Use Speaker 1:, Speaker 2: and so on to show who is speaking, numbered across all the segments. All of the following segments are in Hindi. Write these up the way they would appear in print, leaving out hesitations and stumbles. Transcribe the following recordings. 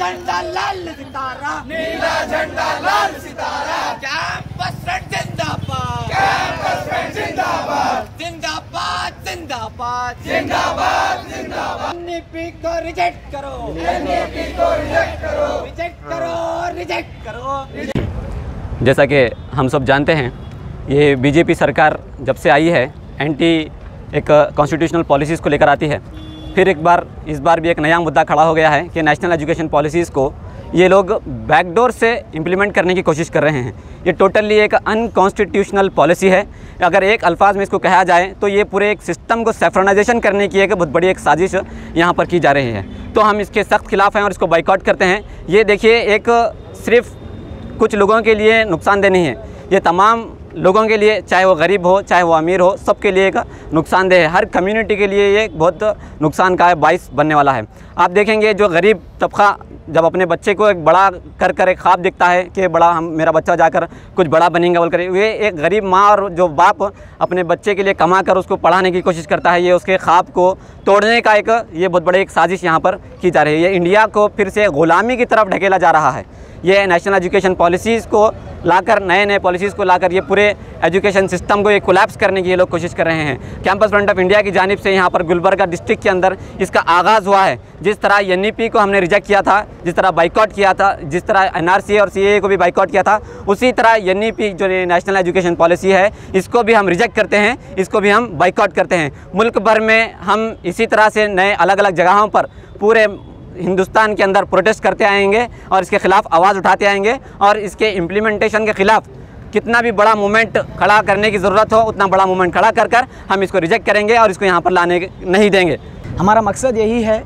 Speaker 1: झंडा लाल सितारा,
Speaker 2: नीला झंडा लाल सितारा,
Speaker 1: कैंपस फ्रंट जिंदाबाद,
Speaker 2: कैंपस फ्रंट जिंदाबाद,
Speaker 1: जिंदाबाद जिंदाबाद
Speaker 2: जिंदाबाद जिंदाबाद।
Speaker 1: एनईपी को रिजेक्ट करो,
Speaker 2: एनईपी को रिजेक्ट करो,
Speaker 1: रिजेक्ट करो, रिजेक्ट करो।
Speaker 3: जैसा कि हम सब जानते हैं, ये बीजेपी सरकार जब से आई है एंटी एक कॉन्स्टिट्यूशनल पॉलिसीज़ को लेकर आती है। फिर इस बार भी एक नया मुद्दा खड़ा हो गया है कि नेशनल एजुकेशन पॉलिसीज़ को ये लोग बैकडोर से इम्प्लीमेंट करने की कोशिश कर रहे हैं। ये टोटली एक अनकॉन्स्टिट्यूशनल पॉलिसी है। अगर एक अल्फाज में इसको कहा जाए तो ये पूरे एक सिस्टम को सेफ्रनाइजेशन करने की एक बहुत बड़ी एक साजिश यहाँ पर की जा रही है। तो हम इसके सख्त खिलाफ़ हैं और इसको बाइकआउट करते हैं। ये देखिए, एक सिर्फ कुछ लोगों के लिए नुकसानदेह नहीं है, ये तमाम लोगों के लिए, चाहे वो गरीब हो चाहे वो अमीर हो, सबके लिए एक नुकसानदेह है। हर कम्युनिटी के लिए ये बहुत नुकसान का बाइस बनने वाला है। आप देखेंगे जो गरीब तबका जब अपने बच्चे को एक बड़ा कर एक ख्वाब दिखता है कि मेरा बच्चा जाकर कुछ बड़ा बनेगा बोलकर, ये एक गरीब माँ और जो बाप अपने बच्चे के लिए कमा कर उसको पढ़ाने की कोशिश करता है, ये उसके ख्वाब को तोड़ने का ये बहुत बड़ी एक साजिश यहाँ पर की जा रही है। ये इंडिया को फिर से ग़ुलामी की तरफ ढकेला जा रहा है। ये नेशनल एजुकेशन पॉलिसीज़ को लाकर, नए पॉलिसीज़ को लाकर ये पूरे एजुकेशन सिस्टम को कोलैप्स करने की ये लोग कोशिश कर रहे हैं। कैंपस फ्रंट ऑफ इंडिया की जानिब से यहाँ पर गुलबर्गा डिस्ट्रिक्ट के अंदर इसका आगाज़ हुआ है। जिस तरह एनईपी को हमने रिजेक्ट किया था, जिस तरह बाइकआउट किया था, जिस तरह एनआरसी और सीएए को भी बाइकआउट किया था, उसी तरह एनईपी जो नेशनल एजुकेशन पॉलिसी है इसको भी हम रिजेक्ट करते हैं, इसको भी हम बाइकआउट करते हैं। मुल्क भर में हम इसी तरह से नए अलग अलग जगहों पर पूरे हिंदुस्तान के अंदर प्रोटेस्ट करते आएंगे और इसके ख़िलाफ़ आवाज़ उठाते आएंगे और इसके इम्प्लीमेंटेशन के ख़िलाफ़ कितना भी बड़ा मूवमेंट खड़ा करने की ज़रूरत हो उतना बड़ा मूवमेंट खड़ा कर हम इसको रिजेक्ट करेंगे और इसको यहाँ पर लाने नहीं देंगे।
Speaker 4: हमारा मकसद यही है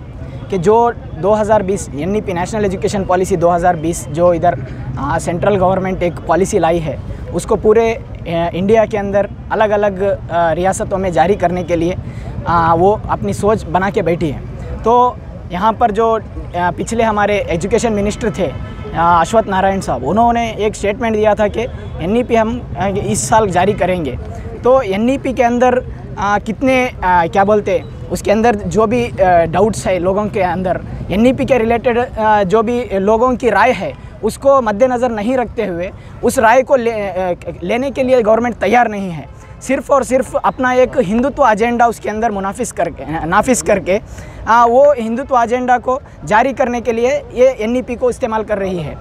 Speaker 4: कि जो 2020 एनईपी नेशनल एजुकेशन पॉलिसी 2020 जो इधर सेंट्रल गवर्नमेंट एक पॉलिसी लाई है, उसको पूरे इंडिया के अंदर अलग अलग रियासतों में जारी करने के लिए वो अपनी सोच बना के बैठी है। तो यहाँ पर जो पिछले हमारे एजुकेशन मिनिस्टर थे अश्वत्थ नारायण साहब, उन्होंने एक स्टेटमेंट दिया था कि एनईपी हम इस साल जारी करेंगे। तो एनईपी के अंदर कितने क्या बोलते हैं, उसके अंदर जो भी डाउट्स है लोगों के अंदर, एनईपी के रिलेटेड जो भी लोगों की राय है उसको मद्देनज़र नहीं रखते हुए उस राय को लेने के लिए गवर्नमेंट तैयार नहीं है। सिर्फ़ और सिर्फ अपना एक हिंदुत्व एजेंडा उसके अंदर नाफिज करके वो हिंदुत्व एजेंडा को जारी करने के लिए ये एनईपी को इस्तेमाल कर रही है।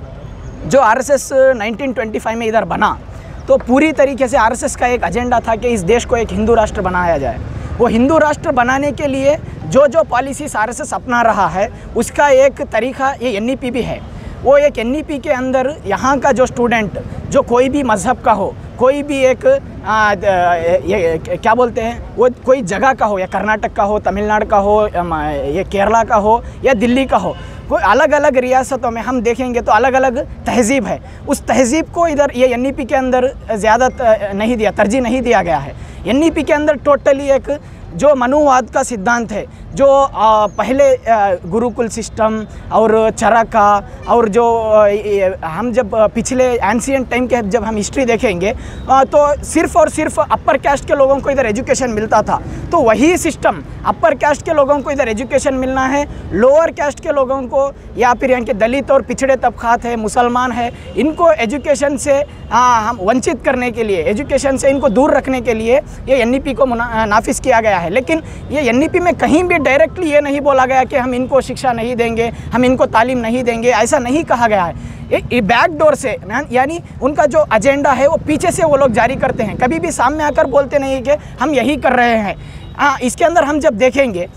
Speaker 4: जो आरएसएस 1925 में इधर बना, तो पूरी तरीके से आरएसएस का एक एजेंडा था कि इस देश को एक हिंदू राष्ट्र बनाया जाए। वो हिंदू राष्ट्र बनाने के लिए जो पॉलिसीज़ आरएसएस अपना रहा है उसका एक तरीका ये एनईपी भी है। वो एक एनईपी के अंदर यहाँ का जो स्टूडेंट, जो कोई भी मज़हब का हो, कोई भी एक ये क्या बोलते हैं, वो कोई जगह का हो, या कर्नाटक का हो, तमिलनाडु का हो, ये केरला का हो या दिल्ली का हो, कोई अलग अलग रियासतों में हम देखेंगे तो अलग अलग तहज़ीब है। उस तहज़ीब को इधर ये एनईपी के अंदर ज़्यादा तरजीह नहीं दिया गया है। एनईपी के अंदर टोटली एक जो मनुवाद का सिद्धांत है, जो पहले गुरुकुल सिस्टम और चरका और जो हम जब पिछले एंशिएंट टाइम के जब हम हिस्ट्री देखेंगे तो सिर्फ़ और सिर्फ अपर कास्ट के लोगों को इधर एजुकेशन मिलता था। तो वही सिस्टम अपर कास्ट के लोगों को इधर एजुकेशन मिलना है, लोअर कास्ट के लोगों को या फिर यहाँ के दलित और पिछड़े तबकात है, मुसलमान है, इनको एजुकेशन से हम वंचित करने के लिए, एजुकेशन से इनको दूर रखने के लिए ये एनईपी को नाफिज किया गया है। लेकिन ये एनईपी में कहीं भी डायरेक्टली ये नहीं बोला गया कि हम इनको शिक्षा नहीं देंगे, हम इनको तालीम नहीं देंगे, ऐसा नहीं कहा गया है। ये बैकडोर से, यानी उनका जो एजेंडा है वो पीछे से वो लोग जारी करते हैं, कभी भी सामने आकर बोलते नहीं कि हम यही कर रहे हैं। इसके अंदर हम जब देखेंगे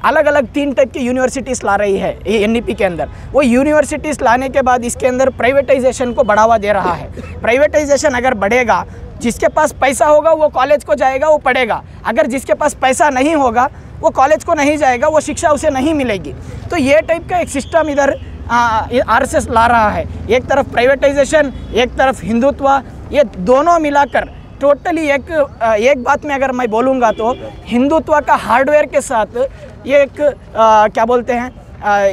Speaker 4: अलग अलग 3 टाइप की यूनिवर्सिटीज़ ला रही है ये एनईपी के अंदर। वो यूनिवर्सिटीज़ लाने के बाद इसके अंदर प्राइवेटाइजेशन को बढ़ावा दे रहा है। प्राइवेटाइजेशन अगर बढ़ेगा, जिसके पास पैसा होगा वो कॉलेज को जाएगा, वो पढ़ेगा। अगर जिसके पास पैसा नहीं होगा वो कॉलेज को नहीं जाएगा, वो शिक्षा उसे नहीं मिलेगी। तो ये टाइप का एक सिस्टम इधर आरएसएस ला रहा है। एक तरफ प्राइवेटाइजेशन, एक तरफ हिंदुत्व, ये दोनों मिलाकर टोटली एक बात में अगर मैं बोलूँगा तो हिंदुत्व का हार्डवेयर के साथ ये एक क्या बोलते हैं,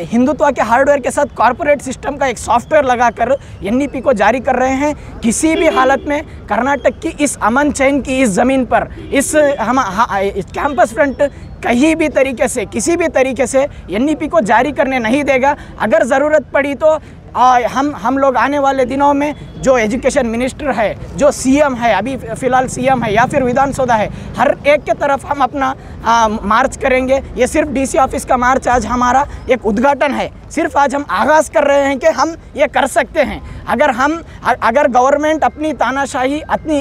Speaker 4: हिंदुत्व के हार्डवेयर के साथ कॉरपोरेट सिस्टम का एक सॉफ्टवेयर लगाकर एनईपी को जारी कर रहे हैं। किसी भी हालत में कर्नाटक की इस अमन चैन की इस ज़मीन पर इस कैंपस फ्रंट कहीं भी तरीके से किसी भी तरीके से NEP को जारी करने नहीं देगा। अगर ज़रूरत पड़ी तो हम लोग आने वाले दिनों में जो एजुकेशन मिनिस्टर है, जो CM है, अभी फ़िलहाल CM है या फिर विधानसौधा है, हर एक के तरफ हम अपना मार्च करेंगे। ये सिर्फ DC ऑफिस का मार्च आज हमारा एक उद्घाटन है, सिर्फ आज हम आगाज़ कर रहे हैं कि हम ये कर सकते हैं। अगर गवर्नमेंट अपनी तानाशाही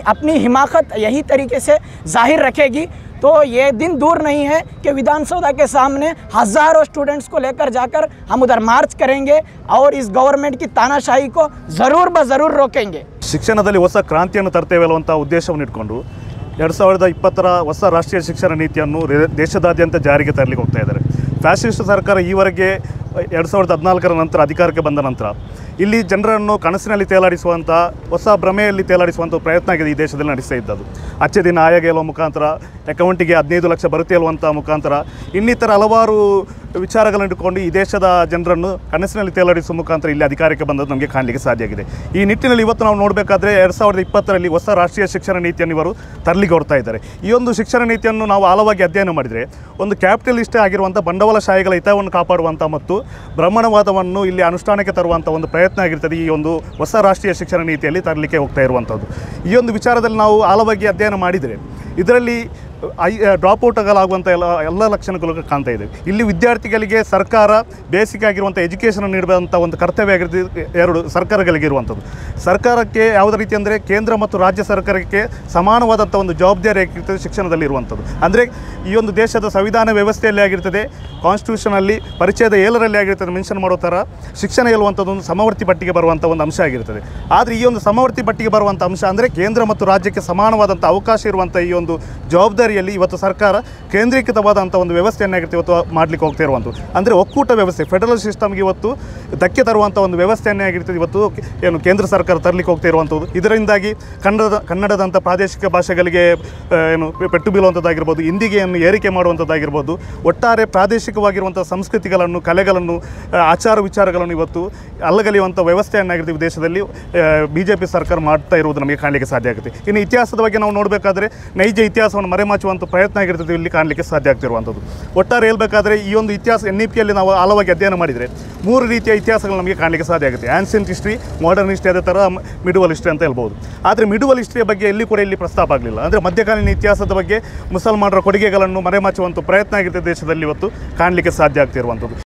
Speaker 4: अपनी हिमाकत यही तरीके से जाहिर रखेगी तो ये दिन दूर नहीं है कि विधानसौधा के सामने हज़ारों स्टूडेंट्स को लेकर जाकर हम उधर मार्च करेंगे और इस गवर्नमेंट की तानाशाही को ज़रूर ब रोकेंगे।
Speaker 5: ಶಿಕ್ಷಣದಲ್ಲಿ ಹೊಸ ಕ್ರಾಂತಿಯನ್ನು ತರ್ತೇವೆ ಅನ್ನುವಂಥ ಉದ್ದೇಶವನ್ನು ಇಟ್ಕೊಂಡು 2020ರ ಹೊಸ ರಾಷ್ಟ್ರೀಯ ಶಿಕ್ಷಣ ನೀತಿಯನ್ನು ದೇಶದಾದ್ಯಂತ ಜಾರಿಗೆ ತರಲಿಕ್ಕೆ ಹೋಗ್ತಾ ಇದ್ದಾರೆ. ಫ್ಯಾಸಿಸ್ಟ್ ಸರ್ಕಾರ ಈವರೆಗೆ 2014ರ ನಂತರ ಅಧಿಕಾರಕ್ಕೆ ಬಂದ ನಂತರ ಇಲ್ಲಿ ಜನರನ್ನು ಕನಸಿನಲ್ಲಿ ತೇಲಾಡಿಸುವಂಥ ಹೊಸ ಭ್ರಮೆಯಲ್ಲಿ ತೇಲಾಡಿಸುವಂಥ ಪ್ರಯತ್ನ ಆಗಿದೆ ಈ ದೇಶದಲ್ಲಿ ನಡೆಸ್ತಾ ಇದ್ದದ್ದು. ಅಚ್ಚೆ ದಿನ ಆಯೋಗ ಹೇಳುವ ಮುಖಾಂತರ, ಅಕೌಂಟಿಗೆ 15 ಲಕ್ಷ ಬರುತ್ತೆ ಹೇಳುವಂಥ ಮುಖಾಂತರ, ಇನ್ನಿತರ ಹಲವಾರು ವಿಚಾರಗಳನ್ನು ಇಟ್ಟುಕೊಂಡು ಈ ದೇಶದ ಜನರನ್ನು ಕನಸಿನಲ್ಲಿ ತೇಲಾಡಿಸುವ ಮುಖಾಂತರ ಇಲ್ಲಿ ಅಧಿಕಾರಕ್ಕೆ ಬಂದದ್ದು ನಮಗೆ ಕಾಣಲಿಕ್ಕೆ ಸಾಧ್ಯ ಆಗಿದೆ. ಈ ನಿಟ್ಟಿನಲ್ಲಿ ಇವತ್ತು ನಾವು ನೋಡಬೇಕಾದ್ರೆ 2020ರಲ್ಲಿ ಹೊಸ ರಾಷ್ಟ್ರೀಯ ಶಿಕ್ಷಣ ನೀತಿಯನ್ನು ಇವರು ತರಲಿಕ್ಕೆ ಹೊರಡ್ತಾ ಇದ್ದಾರೆ. ಈ ಒಂದು ಶಿಕ್ಷಣ ನೀತಿಯನ್ನು ನಾವು ಆಳವಾಗಿ ಅಧ್ಯಯನ ಮಾಡಿದರೆ ಒಂದು ಕ್ಯಾಪಿಟಲಿಸ್ಟೇ ಆಗಿರುವಂಥ ಬಂಡವಾಳಶಾಹಿಗಳ ಹಿತವನ್ನು ಕಾಪಾಡುವಂಥ ಮತ್ತು ಬ್ರಹ್ಮಣವಾದವನ್ನು ಇಲ್ಲಿ ಅನುಷ್ಠಾನಕ್ಕೆ ತರುವಂಥ ಒಂದು ಪ್ರಯತ್ನ ಆಗಿರ್ತದೆ ಈ ಒಂದು ಹೊಸ ರಾಷ್ಟ್ರೀಯ ಶಿಕ್ಷಣ ನೀತಿಯಲ್ಲಿ ತರಲಿಕ್ಕೆ ಹೋಗ್ತಾ ಇರುವಂಥದ್ದು. ಈ ಒಂದು ವಿಚಾರದಲ್ಲಿ ನಾವು ಆಳವಾಗಿ ಅಧ್ಯಯನ ಮಾಡಿದರೆ ಇದರಲ್ಲಿ ಡ್ರಾಪ್ಔಟ್ಗಳಾಗುವಂಥ ಎಲ್ಲ ಲಕ್ಷಣಗಳು ಕಾಣ್ತಾ ಇದೆ. ಇಲ್ಲಿ ವಿದ್ಯಾರ್ಥಿಗಳಿಗೆ ಸರ್ಕಾರ ಬೇಸಿಕ್ ಆಗಿರುವಂಥ ಎಜುಕೇಷನ್ ನೀಡುವಂಥ ಒಂದು ಕರ್ತವ್ಯ ಆಗಿರ್ತದೆ ಎರಡು ಸರ್ಕಾರಗಳಿಗೆ ಇರುವಂಥದ್ದು. ಸರ್ಕಾರಕ್ಕೆ ಯಾವುದೇ ರೀತಿ ಅಂದರೆ ಕೇಂದ್ರ ಮತ್ತು ರಾಜ್ಯ ಸರ್ಕಾರಕ್ಕೆ ಸಮಾನವಾದಂಥ ಒಂದು ಜವಾಬ್ದಾರಿ ಆಗಿರ್ತದೆ ಶಿಕ್ಷಣದಲ್ಲಿ ಇರುವಂಥದ್ದು. ಅಂದರೆ ಈ ಒಂದು ದೇಶದ ಸಂವಿಧಾನ ವ್ಯವಸ್ಥೆಯಲ್ಲಿ ಆಗಿರ್ತದೆ, ಕಾನ್ಸ್ಟಿಟ್ಯೂಷನಲ್ಲಿ ಪರಿಚಯದ 7ರಲ್ಲಿ ಆಗಿರ್ತದೆ ಮೆನ್ಷನ್ ಮಾಡೋ ಥರ ಶಿಕ್ಷಣ ಹೇಳುವಂಥದ್ದು ಒಂದು ಸಮವರ್ತಿ ಪಟ್ಟಿಗೆ ಬರುವಂಥ ಒಂದು ಅಂಶ ಆಗಿರ್ತದೆ. ಆದರೆ ಈ ಒಂದು ಸಮವರ್ತಿ ಪಟ್ಟಿಗೆ ಬರುವಂಥ ಅಂಶ ಅಂದರೆ ಕೇಂದ್ರ ಮತ್ತು ರಾಜ್ಯಕ್ಕೆ ಸಮಾನವಾದಂಥ ಅವಕಾಶ ಇರುವಂಥ ಈ ಒಂದು ಜವಾಬ್ದಾರಿಯಲ್ಲಿ ಇವತ್ತು ಸರ್ಕಾರ ಕೇಂದ್ರೀಕೃತವಾದಂಥ ಒಂದು ವ್ಯವಸ್ಥೆಯನ್ನಾಗಿರುತ್ತೆ ಇವತ್ತು ಮಾಡಲಿಕ್ಕೆ ಹೋಗ್ತಾ ಇರುವಂಥದ್ದು. ಅಂದರೆ ಒಕ್ಕೂಟ ವ್ಯವಸ್ಥೆ, ಫೆಡರಲ್ ಸಿಸ್ಟಮ್ಗೆ ಇವತ್ತು ಧಕ್ಕೆ ತರುವಂಥ ಒಂದು ವ್ಯವಸ್ಥೆಯನ್ನೇ ಆಗಿರ್ತದೆ ಇವತ್ತು ಏನು ಕೇಂದ್ರ ಸರ್ಕಾರ ತರಲಿಕ್ಕೆ ಹೋಗ್ತಾ ಇರುವಂಥದ್ದು. ಇದರಿಂದಾಗಿ ಕನ್ನಡದಂಥ ಪ್ರಾದೇಶಿಕ ಭಾಷೆಗಳಿಗೆ ಏನು ಪೆಟ್ಟು ಬೀಳುವಂಥದ್ದಾಗಿರ್ಬೋದು, ಹಿಂದಿಗೆಯನ್ನು ಏರಿಕೆ ಮಾಡುವಂಥದ್ದಾಗಿರ್ಬೋದು, ಒಟ್ಟಾರೆ ಪ್ರಾದೇಶಿಕವಾಗಿರುವಂಥ ಸಂಸ್ಕೃತಿಗಳನ್ನು, ಕಲೆಗಳನ್ನು, ಆಚಾರ ವಿಚಾರಗಳನ್ನು ಇವತ್ತು ಅಲ್ಲಗಲಿಯುವಂಥ ವ್ಯವಸ್ಥೆಯನ್ನಾಗಿರ್ತೀವಿ ದೇಶದಲ್ಲಿ BJP ಸರ್ಕಾರ ಮಾಡ್ತಾ ಇರುವುದು ನಮಗೆ ಕಾಣಲಿಕ್ಕೆ ಸಾಧ್ಯ ಆಗುತ್ತೆ. ಇನ್ನು ಇತಿಹಾಸದ ಬಗ್ಗೆ ನಾವು ನೋಡಬೇಕಾದ್ರೆ ನೈಜ ಇತಿಹಾಸವನ್ನು ಮರೆಮಾಚುವಂಥ ಪ್ರಯತ್ನ ಆಗಿರ್ತದೆ ಇಲ್ಲಿ ಕಾಣಲಿಕ್ಕೆ ಸಾಧ್ಯ ಆಗ್ತಿರುವಂಥದ್ದು. ಒಟ್ಟಾರೆ ಹೇಳ್ಬೇಕಾದ್ರೆ ಈ ಒಂದು ಇತಿಹಾಸ NEPಯಲ್ಲಿ ನಾವು ಆಳವಾಗಿ ಅಧ್ಯಯನ ಮಾಡಿದರೆ 3 ರೀತಿಯ ಇತಿಹಾಸಗಳು ನಮಗೆ ಕಾಣಲಿಕ್ಕೆ ಸಾಧ್ಯ ಆಗುತ್ತೆ. ಆನ್ಸಿಯಂಟ್ ಹಿಸ್ಟ್ರಿ, ಮಾಡರ್ನ್ ಹಿಸ್ಟ್ರಿ, ಅದೇ ಥರ ಮಿಡುವಲ್ ಹಿಸ್ಟ್ರಿ ಅಂತ ಹೇಳ್ಬೋದು. ಆದರೆ ಮಿಡುವಲ್ ಹಿಸ್ಟ್ರಿಯ ಬಗ್ಗೆ ಎಲ್ಲಿ ಕೂಡ ಇಲ್ಲಿ ಪ್ರಸ್ತಾಪ ಆಗಲಿಲ್ಲ. ಅಂದರೆ ಮಧ್ಯಕಾಲೀನ ಇತಿಹಾಸದ ಬಗ್ಗೆ ಮುಸಲ್ಮಾನರ ಕೊಡುಗೆಗಳನ್ನು ಮರೆಮಾಚುವಂಥ ಪ್ರಯತ್ನ ಆಗಿರ್ತದೆ ದೇಶದಲ್ಲಿ ಇವತ್ತು ಕಾಣಲಿಕ್ಕೆ ಸಾಧ್ಯ ಆಗ್ತಿರುವಂಥದ್ದು.